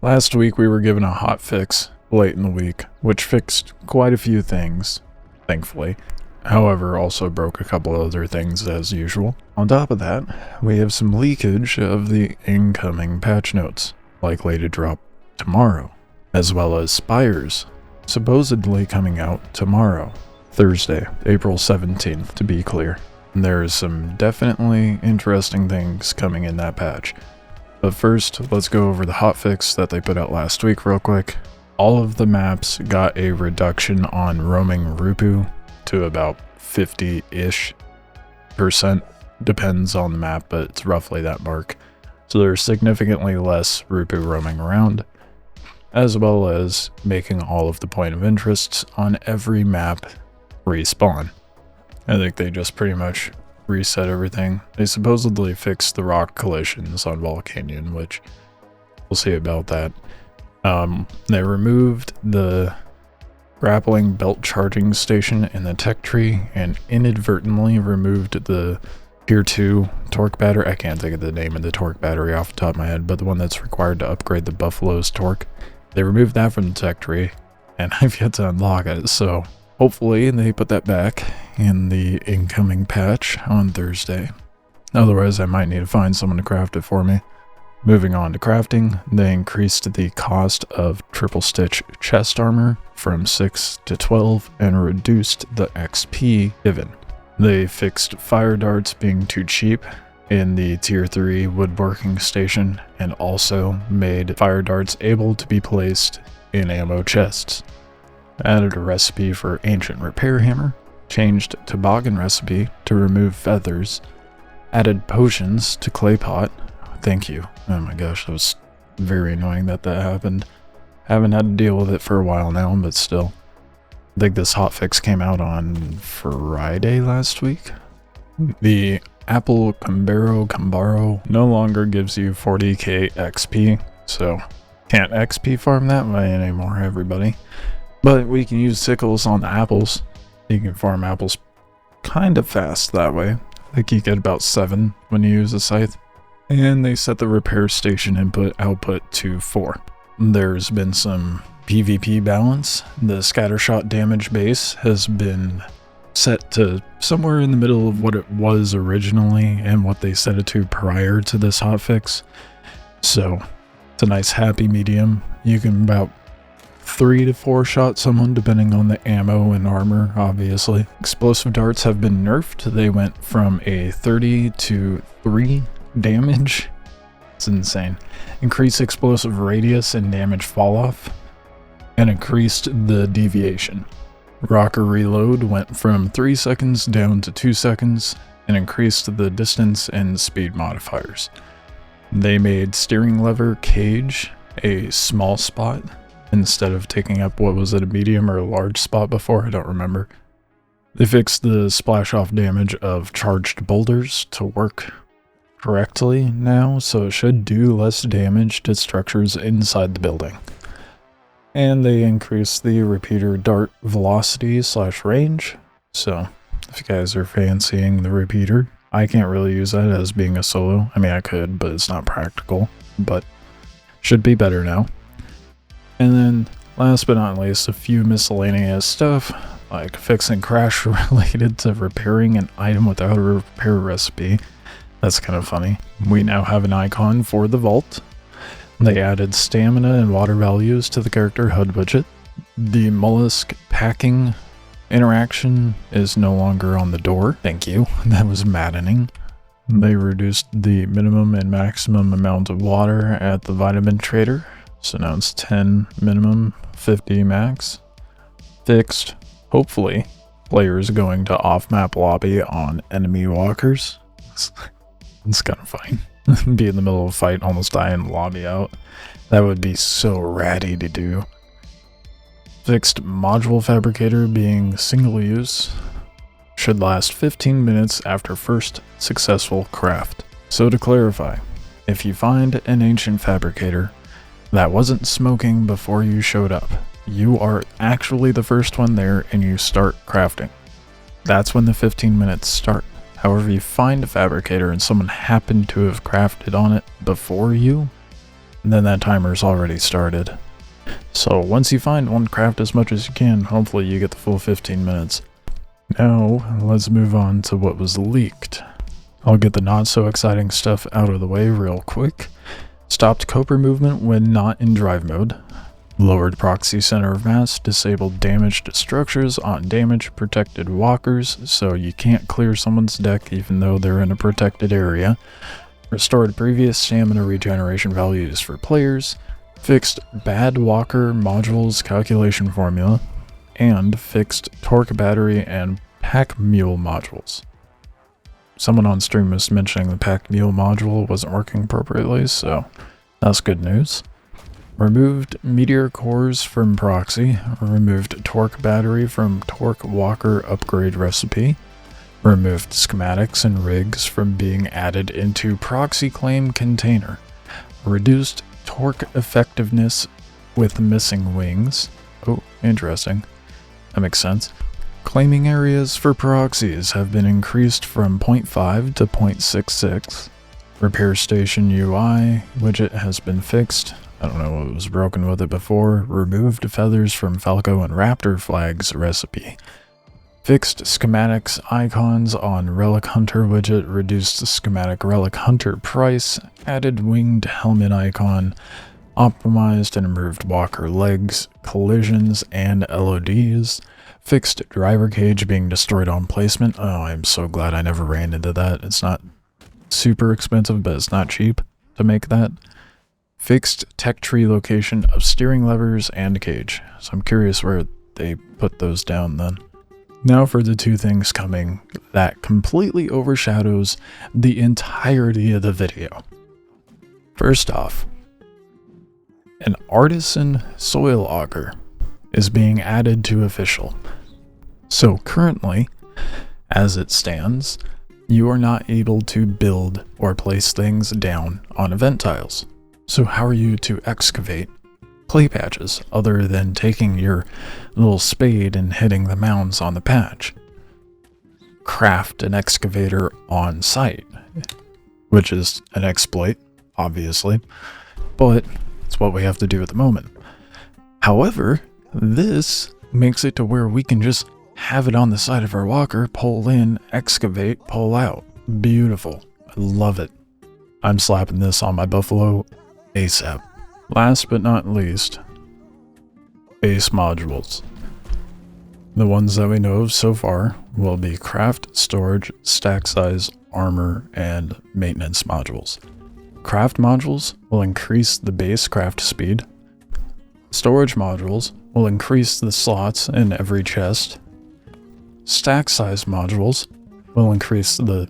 Last week we were given a hotfix late in the week, which fixed quite a few things, thankfully. However, also broke a couple other things as usual. On top of that, we have some leakage of the incoming patch notes, likely to drop tomorrow, as well as Spires, supposedly coming out tomorrow, Thursday, April 17th to be clear. There's some definitely interesting things coming in that patch. But first, let's go over the hotfix that they put out last week real quick. All of the maps got a reduction on roaming Rupu to about 50-ish %. Depends on the map, but it's roughly that mark. So there's significantly less Rupu roaming around, as well as making all of the point of interests on every map respawn. I think they just pretty much reset everything. They supposedly fixed the rock collisions on Volcanion, which we'll see about that. They removed the grappling belt charging station in the tech tree and inadvertently removed the tier 2 torque battery. I can't think of the name of the torque battery off the top of my head, but the one that's required to upgrade the Buffalo's torque. They removed that from the tech tree, and I've yet to unlock it, so hopefully they put that back in the incoming patch on Thursday. Otherwise, I might need to find someone to craft it for me. Moving on to crafting, they increased the cost of triple stitch chest armor from 6 to 12 and reduced the XP given. They fixed fire darts being too cheap in the tier 3 woodworking station and also made fire darts able to be placed in ammo chests. Added a recipe for ancient repair hammer, changed toboggan recipe to remove feathers, added potions to clay pot. Thank you. Oh my gosh, that was very annoying that happened. Haven't had to deal with it for a while now, but still. I think this hotfix came out on Friday last week. The Apple Cambaro no longer gives you 40k XP, so can't XP farm that way anymore, everybody. But we can use sickles on the apples. You can farm apples kind of fast that way. I think you get about 7 when you use a scythe. And they set the repair station output to 4. There's been some PvP balance. The scattershot damage base has been set to somewhere in the middle of what it was originally and what they set it to prior to this hotfix. So it's a nice happy medium. You can about 3 to 4 shot someone depending on the ammo and armor, obviously. Explosive darts have been nerfed. They went from a 30 to 3 damage. It's insane. Increased explosive radius and damage fall off, and increased the deviation. Rocker reload went from 3 seconds down to 2 seconds and increased the distance and speed modifiers. They made steering lever cage a small spot instead of taking up, what was it, a medium or a large spot before? I don't remember. They fixed the splash off damage of charged boulders to work correctly now, so it should do less damage to structures inside the building. And they increased the repeater dart velocity / range, so if you guys are fancying the repeater, I can't really use that as being a solo. I mean, I could, but it's not practical, but should be better now. And then, last but not least, a few miscellaneous stuff, like fixing crash related to repairing an item without a repair recipe. That's kind of funny. We now have an icon for the vault. They added stamina and water values to the character HUD widget. The mollusk packing interaction is no longer on the door. Thank you. That was maddening. They reduced the minimum and maximum amount of water at the vitamin trader. So now it's 10 minimum, 50 max. Fixed, hopefully, players going to off-map lobby on enemy walkers. It's kind of funny. Be in the middle of a fight, almost die in the lobby out. That would be so ratty to do. Fixed module fabricator being single use. Should last 15 minutes after first successful craft. So to clarify, if you find an ancient fabricator that wasn't smoking before you showed up, you are actually the first one there and you start crafting. That's when the 15 minutes start. However, you find a fabricator and someone happened to have crafted on it before you, and then that timer's already started. So once you find one, craft as much as you can. Hopefully you get the full 15 minutes. Now, let's move on to what was leaked. I'll get the not so exciting stuff out of the way real quick. Stopped Cobra movement when not in drive mode. Lowered proxy center of mass, disabled damaged structures on damage protected walkers, so you can't clear someone's deck even though they're in a protected area. Restored previous stamina regeneration values for players. Fixed bad walker modules calculation formula. And fixed torque battery and pack mule modules. Someone on stream was mentioning the pack mule module wasn't working appropriately, so that's good news. Removed meteor cores from proxy. Removed torque battery from torque walker upgrade recipe. Removed schematics and rigs from being added into proxy claim container. Reduced torque effectiveness with missing wings. Oh, interesting. That makes sense. Claiming areas for proxies have been increased from 0.5 to 0.66. Repair station UI widget has been fixed. I don't know what was broken with it before. Removed feathers from Falco and Raptor flags recipe. Fixed schematics icons on Relic Hunter widget. Reduced the schematic Relic Hunter price. Added winged helmet icon. Optimized and improved walker legs, collisions, and LODs. Fixed driver cage being destroyed on placement. Oh, I'm so glad I never ran into that. It's not super expensive, but it's not cheap to make that. Fixed tech tree location of steering levers and cage. So I'm curious where they put those down then. Now for the two things coming that completely overshadows the entirety of the video. First off, an artisan soil auger is being added to official. So currently, as it stands, you are not able to build or place things down on event tiles. So how are you to excavate clay patches other than taking your little spade and hitting the mounds on the patch? Craft an excavator on site, which is an exploit, obviously, but it's what we have to do at the moment. However, this makes it to where we can just have it on the side of our walker, pull in, excavate, pull out. Beautiful. I love it. I'm slapping this on my buffalo ASAP. Last but not least, base modules. The ones that we know of so far will be craft, storage, stack size, armor, and maintenance modules. Craft modules will increase the base craft speed. Storage modules will increase the slots in every chest. Stack size modules will increase the,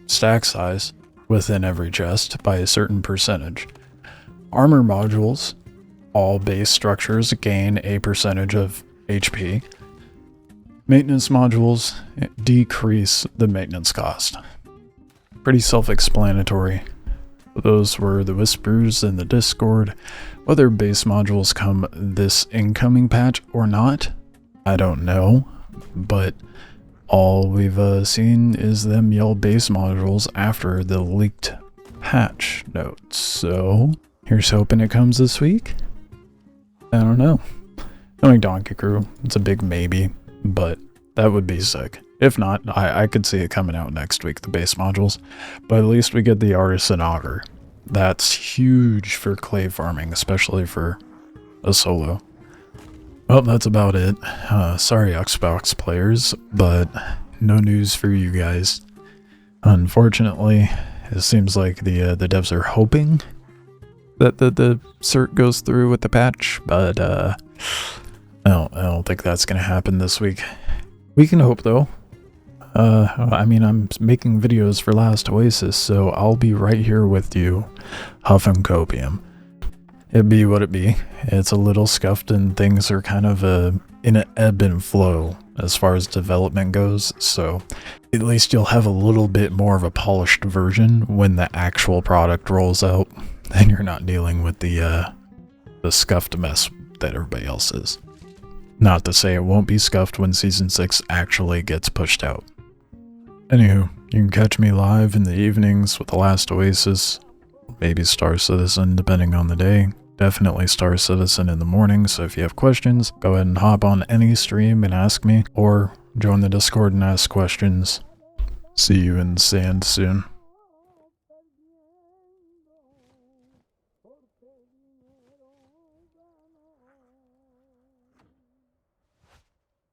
stack size within every chest by a certain percentage. Armor modules, all base structures gain a percentage of HP. Maintenance modules decrease the maintenance cost. Pretty self-explanatory. Those were the whispers in the Discord. Whether base modules come this incoming patch or not, I don't know. But all we've seen is them yell base modules after the leaked patch notes. So here's hoping it comes this week. I don't know. Knowing Donkey Crew, it's a big maybe, but that would be sick. If not, I could see it coming out next week, the base modules. But at least we get the artisan augur. That's huge for clay farming, especially for a solo. Well, that's about it. Sorry, Xbox players, but no news for you guys. Unfortunately, it seems like the devs are hoping that the cert goes through with the patch, but I don't think that's gonna happen this week. We can hope though. I mean, I'm making videos for Last Oasis, so I'll be right here with you, huffing copium. It be what it be. It's a little scuffed and things are kind of in an ebb and flow as far as development goes, so at least you'll have a little bit more of a polished version when the actual product rolls out, and you're not dealing with the scuffed mess that everybody else is. Not to say it won't be scuffed when Season 6 actually gets pushed out. Anywho, you can catch me live in the evenings with The Last Oasis, maybe Star Citizen depending on the day. Definitely Star Citizen in the morning, so if you have questions, go ahead and hop on any stream and ask me, or join the Discord and ask questions. See you in the sand soon.